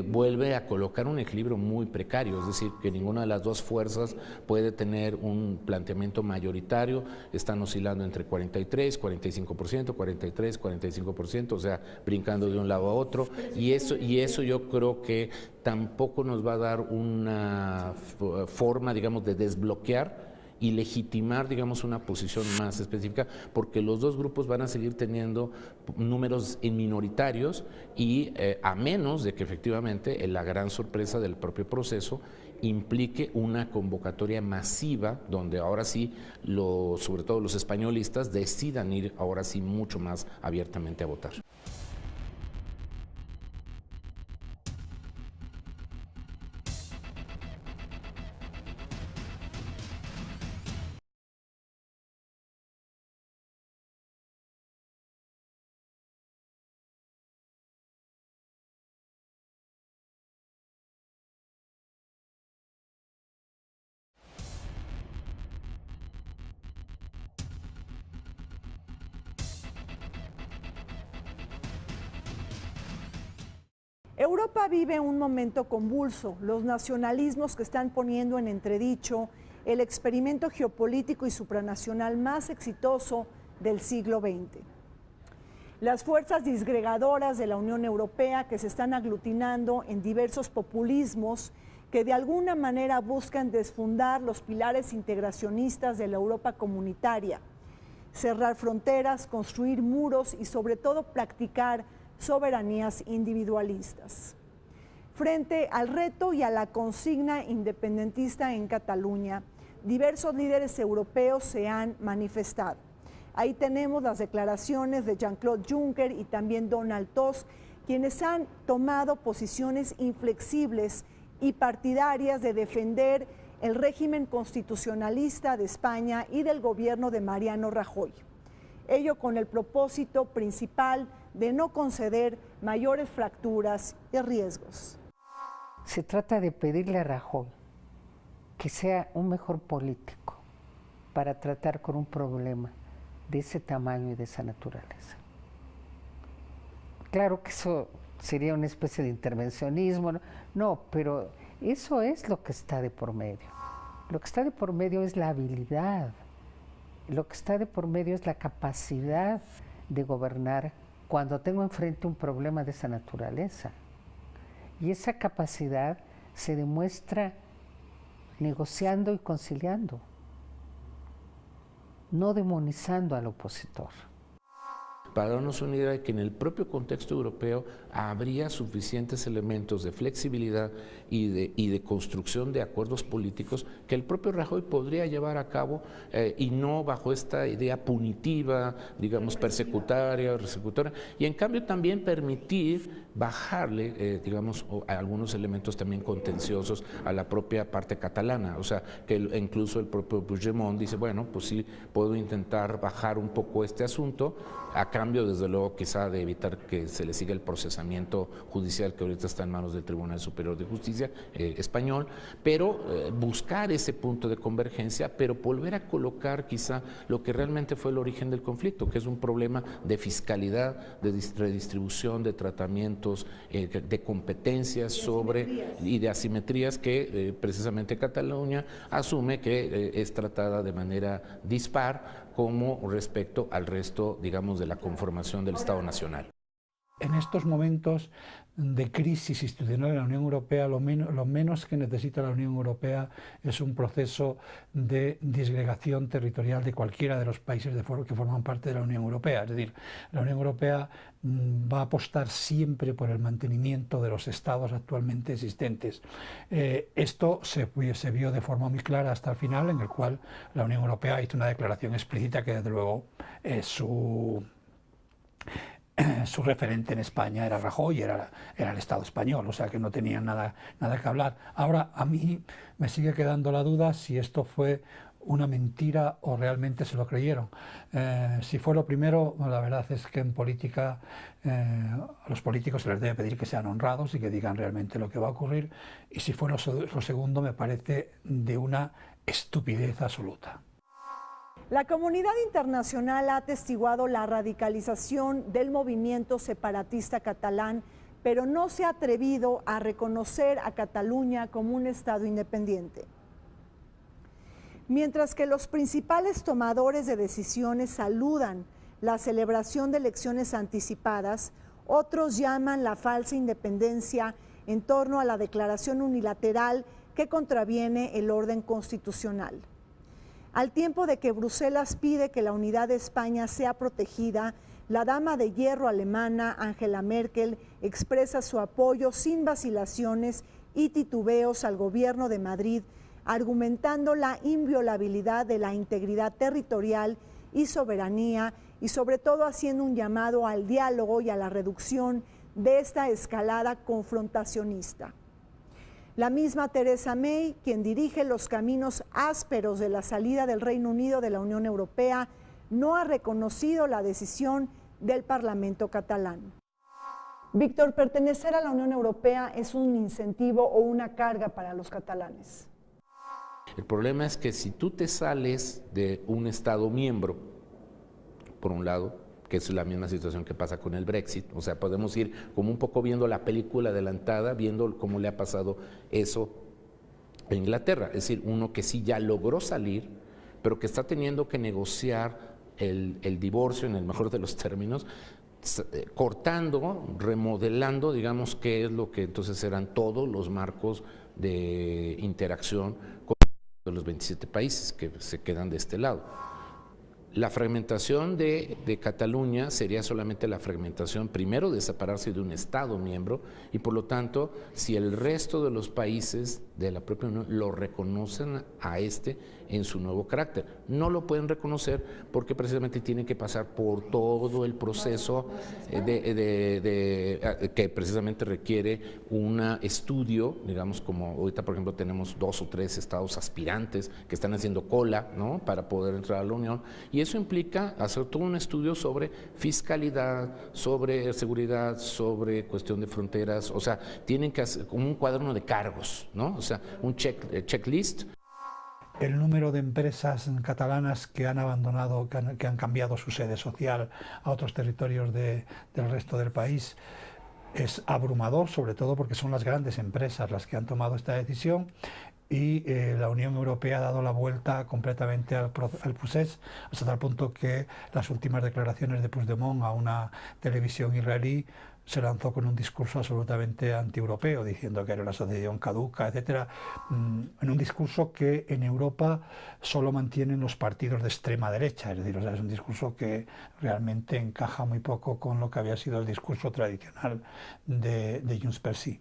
vuelve a colocar un equilibrio muy precario, es decir, que ninguna de las dos fuerzas puede tener un planteamiento mayoritario, están oscilando entre 43, 45%, 43, 45%, o sea, brincando de un lado a otro, y eso yo creo que tampoco nos va a dar una forma, digamos, de desbloquear y legitimar, digamos, una posición más específica, porque los dos grupos van a seguir teniendo números minoritarios y a menos de que efectivamente la gran sorpresa del propio proceso implique una convocatoria masiva donde ahora sí, sobre todo los españolistas, decidan ir ahora sí mucho más abiertamente a votar. Europa vive un momento convulso, los nacionalismos que están poniendo en entredicho el experimento geopolítico y supranacional más exitoso del siglo XX. Las fuerzas disgregadoras de la Unión Europea que se están aglutinando en diversos populismos que de alguna manera buscan desfundar los pilares integracionistas de la Europa comunitaria, cerrar fronteras, construir muros y sobre todo practicar soberanías individualistas. Frente al reto y a la consigna independentista en Cataluña, diversos líderes europeos se han manifestado. Ahí tenemos las declaraciones de Jean-Claude Juncker y también Donald Tusk, quienes han tomado posiciones inflexibles y partidarias de defender el régimen constitucionalista de España y del gobierno de Mariano Rajoy. Ello con el propósito principal de no conceder mayores fracturas y riesgos. Se trata de pedirle a Rajoy que sea un mejor político para tratar con un problema de ese tamaño y de esa naturaleza. Claro que eso sería una especie de intervencionismo, no, pero eso es lo que está de por medio. Lo que está de por medio es la habilidad, lo que está de por medio es la capacidad de gobernar cuando tengo enfrente un problema de esa naturaleza. Y esa capacidad se demuestra negociando y conciliando, no demonizando al opositor. Para darnos una idea de que en el propio contexto europeo habría suficientes elementos de flexibilidad y de construcción de acuerdos políticos que el propio Rajoy podría llevar a cabo y no bajo esta idea punitiva, digamos, persecutoria, y en cambio también permitir bajarle, digamos, a algunos elementos también contenciosos a la propia parte catalana, o sea, que incluso el propio Puigdemont dice, bueno, pues sí, puedo intentar bajar un poco este asunto, acá cambio, desde luego, quizá de evitar que se le siga el procesamiento judicial que ahorita está en manos del Tribunal Superior de Justicia español, pero buscar ese punto de convergencia, pero volver a colocar quizá lo que realmente fue el origen del conflicto, que es un problema de fiscalidad, de redistribución, de tratamientos, de competencias y de asimetrías que precisamente Cataluña asume que es tratada de manera dispar como respecto al resto, digamos, de la conformación del Estado Nacional. En estos momentos de crisis institucional en la Unión Europea, lo menos que necesita la Unión Europea es un proceso de disgregación territorial de cualquiera de los países que forman parte de la Unión Europea. Es decir, la Unión Europea va a apostar siempre por el mantenimiento de los estados actualmente existentes. Esto se vio de forma muy clara hasta el final, en el cual la Unión Europea hizo una declaración explícita que desde luego su referente en España era Rajoy, era el Estado español, o sea que no tenían nada que hablar. Ahora, a mí me sigue quedando la duda si esto fue una mentira o realmente se lo creyeron. Si fue lo primero, la verdad es que en política a los políticos se les debe pedir que sean honrados y que digan realmente lo que va a ocurrir, y si fue lo segundo, me parece de una estupidez absoluta. La comunidad internacional ha atestiguado la radicalización del movimiento separatista catalán, pero no se ha atrevido a reconocer a Cataluña como un Estado independiente. Mientras que los principales tomadores de decisiones saludan la celebración de elecciones anticipadas, otros llaman la falsa independencia en torno a la declaración unilateral que contraviene el orden constitucional. Al tiempo de que Bruselas pide que la unidad de España sea protegida, la dama de hierro alemana, Angela Merkel, expresa su apoyo sin vacilaciones y titubeos al gobierno de Madrid, argumentando la inviolabilidad de la integridad territorial y soberanía, y sobre todo haciendo un llamado al diálogo y a la reducción de esta escalada confrontacionista. La misma Theresa May, quien dirige los caminos ásperos de la salida del Reino Unido de la Unión Europea, no ha reconocido la decisión del Parlamento catalán. Víctor, ¿pertenecer a la Unión Europea es un incentivo o una carga para los catalanes? El problema es que si tú te sales de un Estado miembro, por un lado, que es la misma situación que pasa con el Brexit, o sea, podemos ir como un poco viendo la película adelantada, viendo cómo le ha pasado eso a Inglaterra, es decir, uno que sí ya logró salir, pero que está teniendo que negociar el divorcio en el mejor de los términos, cortando, remodelando, digamos, qué es lo que entonces eran todos los marcos de interacción con los 27 países que se quedan de este lado. La fragmentación de Cataluña sería solamente la fragmentación, primero, de separarse de un Estado miembro, y por lo tanto, si el resto de los países de la propia Unión lo reconocen a en su nuevo carácter. No lo pueden reconocer porque precisamente tienen que pasar por todo el proceso que precisamente requiere un estudio, digamos, como ahorita por ejemplo tenemos 2 o 3 estados aspirantes que están haciendo cola, ¿no?, para poder entrar a la Unión, y eso implica hacer todo un estudio sobre fiscalidad, sobre seguridad, sobre cuestión de fronteras, o sea, tienen que hacer como un cuaderno de cargos, ¿no?, o sea, un checklist. El número de empresas catalanas que han abandonado, que han cambiado su sede social a otros territorios del resto del país es abrumador, sobre todo porque son las grandes empresas las que han tomado esta decisión, y la Unión Europea ha dado la vuelta completamente al procés, hasta tal punto que las últimas declaraciones de Puigdemont a una televisión israelí se lanzó con un discurso absolutamente antieuropeo, diciendo que era una asociación caduca, etcétera, en un discurso que en Europa solo mantienen los partidos de extrema derecha, es decir, o sea, es un discurso que realmente encaja muy poco con lo que había sido el discurso tradicional de Junts per Sí.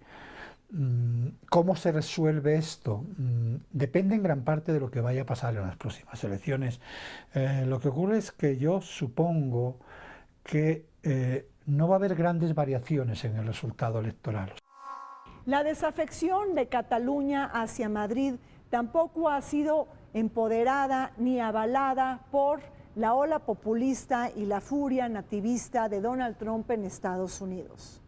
¿Cómo se resuelve esto? Depende en gran parte de lo que vaya a pasar en las próximas elecciones. Lo que ocurre es que yo supongo que no va a haber grandes variaciones en el resultado electoral. La desafección de Cataluña hacia Madrid tampoco ha sido empoderada ni avalada por la ola populista y la furia nativista de Donald Trump en Estados Unidos.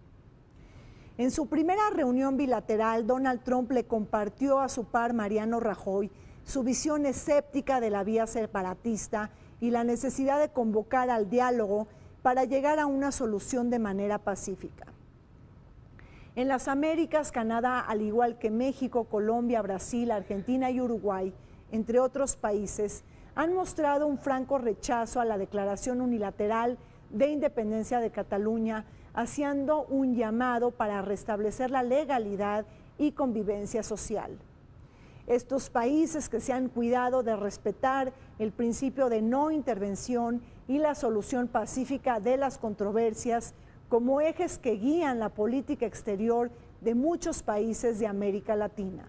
En su primera reunión bilateral, Donald Trump le compartió a su par Mariano Rajoy su visión escéptica de la vía separatista y la necesidad de convocar al diálogo para llegar a una solución de manera pacífica. En las Américas, Canadá, al igual que México, Colombia, Brasil, Argentina y Uruguay, entre otros países, han mostrado un franco rechazo a la declaración unilateral de independencia de Cataluña, haciendo un llamado para restablecer la legalidad y convivencia social. Estos países que se han cuidado de respetar el principio de no intervención y la solución pacífica de las controversias como ejes que guían la política exterior de muchos países de América Latina.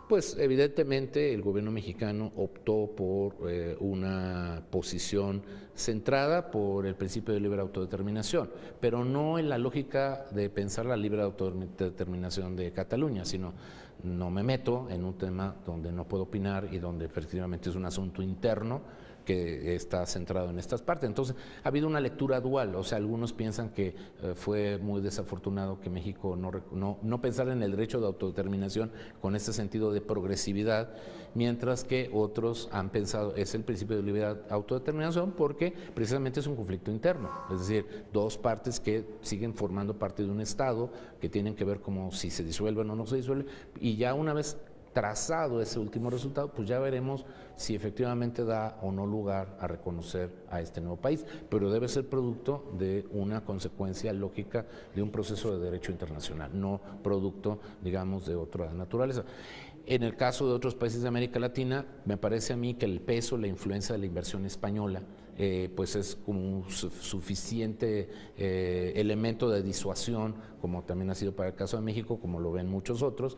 Pues evidentemente el gobierno mexicano optó por una posición centrada por el principio de libre autodeterminación, pero no en la lógica de pensar la libre autodeterminación de Cataluña, sino no me meto en un tema donde no puedo opinar y donde efectivamente es un asunto interno que está centrado en estas partes. Entonces, ha habido una lectura dual, o sea, algunos piensan que fue muy desafortunado que México no pensara en el derecho de autodeterminación con este sentido de progresividad, mientras que otros han pensado, es el principio de libre autodeterminación porque precisamente es un conflicto interno, es decir, dos partes que siguen formando parte de un Estado, que tienen que ver como si se disuelven o no se disuelven, y ya una vez trazado ese último resultado, pues ya veremos si efectivamente da o no lugar a reconocer a este nuevo país, pero debe ser producto de una consecuencia lógica de un proceso de derecho internacional, no producto, digamos, de otra naturaleza. En el caso de otros países de América Latina, me parece a mí que el peso, la influencia de la inversión española, pues es como un suficiente elemento de disuasión, como también ha sido para el caso de México, como lo ven muchos otros.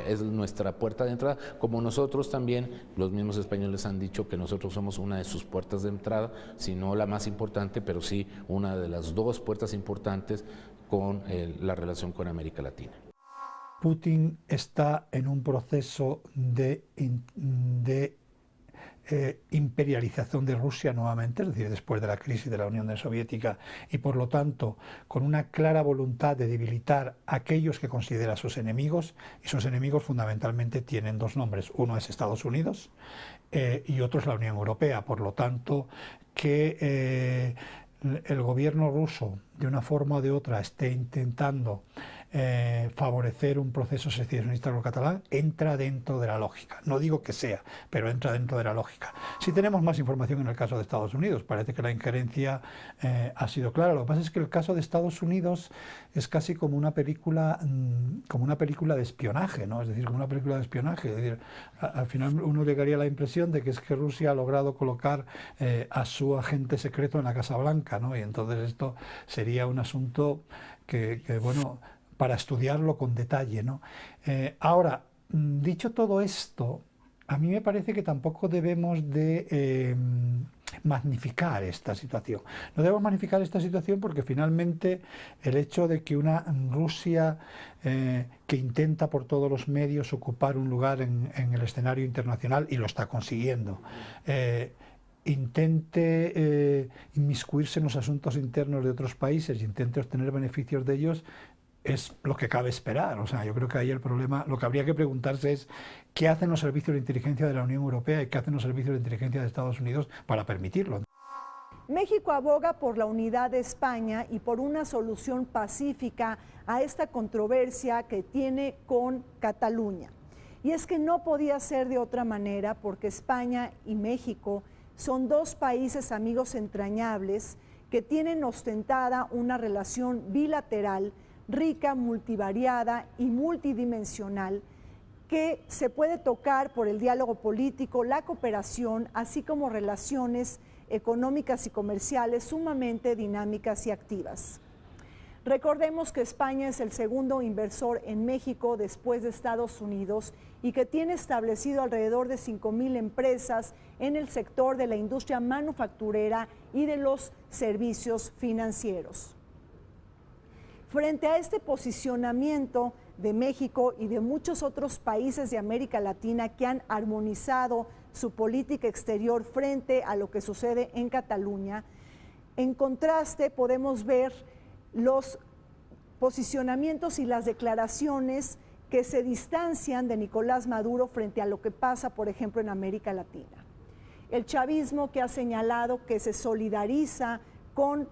Es nuestra puerta de entrada, como nosotros también, los mismos españoles han dicho que nosotros somos una de sus puertas de entrada, si no la más importante, pero sí una de las dos puertas importantes con la relación con América Latina. Putin está en un proceso de imperialización de Rusia nuevamente, es decir, después de la crisis de la Unión Soviética, y por lo tanto con una clara voluntad de debilitar a aquellos que considera sus enemigos, y sus enemigos fundamentalmente tienen dos nombres, uno es Estados Unidos y otro es la Unión Europea, por lo tanto que el gobierno ruso de una forma o de otra esté intentando favorecer un proceso secesionista catalán, entra dentro de la lógica. No digo que sea, pero entra dentro de la lógica. Si tenemos más información en el caso de Estados Unidos, parece que la injerencia ha sido clara. Lo que pasa es que el caso de Estados Unidos es casi como una película de espionaje, ¿no? Es decir, como una película de espionaje. Es decir, al final uno llegaría a la impresión de que es que Rusia ha logrado colocar a su agente secreto en la Casa Blanca, ¿no? Y entonces esto sería un asunto que bueno, para estudiarlo con detalle, ¿no? Ahora, dicho todo esto, a mí me parece que tampoco debemos de magnificar esta situación. No debemos magnificar esta situación porque finalmente el hecho de que una Rusia que intenta por todos los medios ocupar un lugar en el escenario internacional, y lo está consiguiendo, intente inmiscuirse en los asuntos internos de otros países y intente obtener beneficios de ellos, es lo que cabe esperar. O sea, yo creo que ahí el problema, lo que habría que preguntarse es qué hacen los servicios de inteligencia de la Unión Europea y qué hacen los servicios de inteligencia de Estados Unidos para permitirlo. México aboga por la unidad de España y por una solución pacífica a esta controversia que tiene con Cataluña. Y es que no podía ser de otra manera porque España y México son dos países amigos entrañables que tienen ostentada una relación bilateral rica, multivariada y multidimensional que se puede tocar por el diálogo político, la cooperación, así como relaciones económicas y comerciales sumamente dinámicas y activas. Recordemos que España es el segundo inversor en México después de Estados Unidos y que tiene establecido alrededor de 5,000 empresas en el sector de la industria manufacturera y de los servicios financieros. Frente a este posicionamiento de México y de muchos otros países de América Latina que han armonizado su política exterior frente a lo que sucede en Cataluña. En contraste, podemos ver los posicionamientos y las declaraciones que se distancian de Nicolás Maduro frente a lo que pasa, por ejemplo, en América Latina. El chavismo, que ha señalado que se solidariza con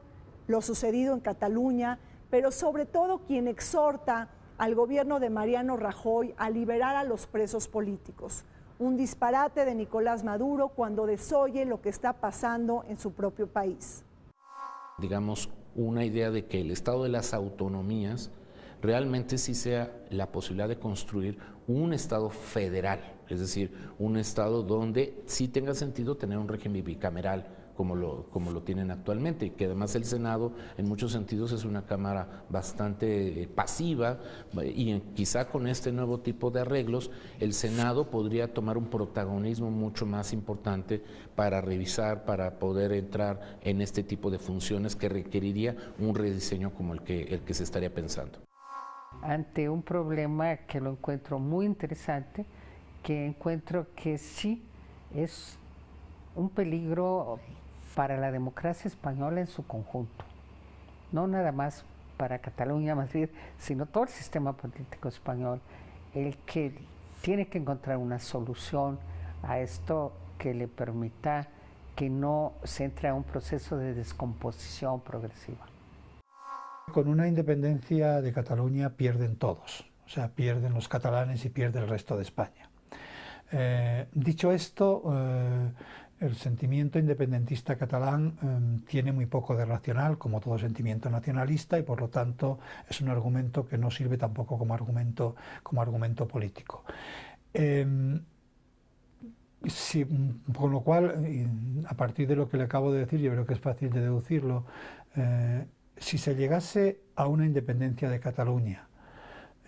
lo sucedido en Cataluña, pero sobre todo quien exhorta al gobierno de Mariano Rajoy a liberar a los presos políticos. Un disparate de Nicolás Maduro cuando desoye lo que está pasando en su propio país. Digamos, una idea de que el Estado de las autonomías realmente sí sea la posibilidad de construir un Estado federal, es decir, un Estado donde sí tenga sentido tener un régimen bicameral como lo tienen actualmente, y que además el Senado en muchos sentidos es una cámara bastante pasiva, y quizá con este nuevo tipo de arreglos el Senado podría tomar un protagonismo mucho más importante para revisar, para poder entrar en este tipo de funciones que requeriría un rediseño como el que se estaría pensando. Ante un problema que lo encuentro muy interesante, que encuentro que sí es un peligro para la democracia española en su conjunto, no nada más para Cataluña, Madrid, sino todo el sistema político español, el que tiene que encontrar una solución a esto que le permita que no se entre a un proceso de descomposición progresiva. Con una independencia de Cataluña pierden todos, o sea, pierden los catalanes y pierde el resto de España. Dicho esto, el sentimiento independentista catalán tiene muy poco de racional, como todo sentimiento nacionalista, y por lo tanto es un argumento que no sirve tampoco como argumento político. Con lo cual, a partir de lo que le acabo de decir, yo creo que es fácil de deducirlo. Si se llegase a una independencia de Cataluña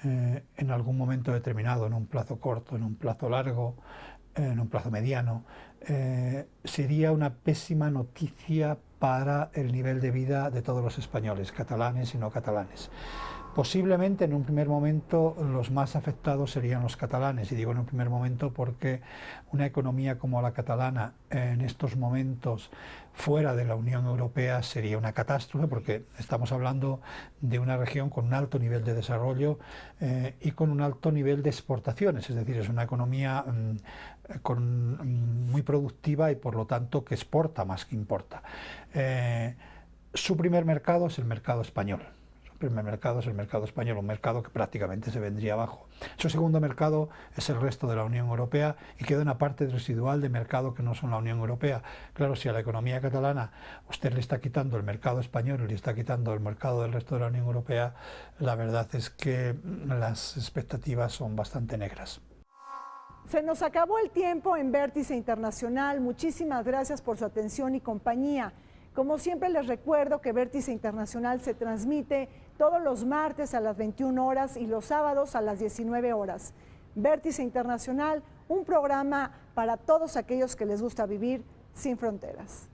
en algún momento determinado, en un plazo corto, en un plazo largo, en un plazo mediano, sería una pésima noticia para el nivel de vida de todos los españoles, catalanes y no catalanes. Posiblemente en un primer momento los más afectados serían los catalanes, y digo en un primer momento porque una economía como la catalana en estos momentos fuera de la Unión Europea sería una catástrofe, porque estamos hablando de una región con un alto nivel de desarrollo y con un alto nivel de exportaciones, es decir, es una economía muy productiva y por lo tanto que exporta más que importa. Su primer mercado es el mercado español. El primer mercado es el mercado español, un mercado que prácticamente se vendría abajo. Su segundo mercado es el resto de la Unión Europea, y queda una parte residual de mercado que no son la Unión Europea. Claro, si a la economía catalana usted le está quitando el mercado español y le está quitando el mercado del resto de la Unión Europea, la verdad es que las expectativas son bastante negras. Se nos acabó el tiempo en Vértice Internacional. Muchísimas gracias por su atención y compañía. Como siempre les recuerdo que Vértice Internacional se transmite todos los martes a las 21 horas y los sábados a las 19 horas. Vértice Internacional, un programa para todos aquellos que les gusta vivir sin fronteras.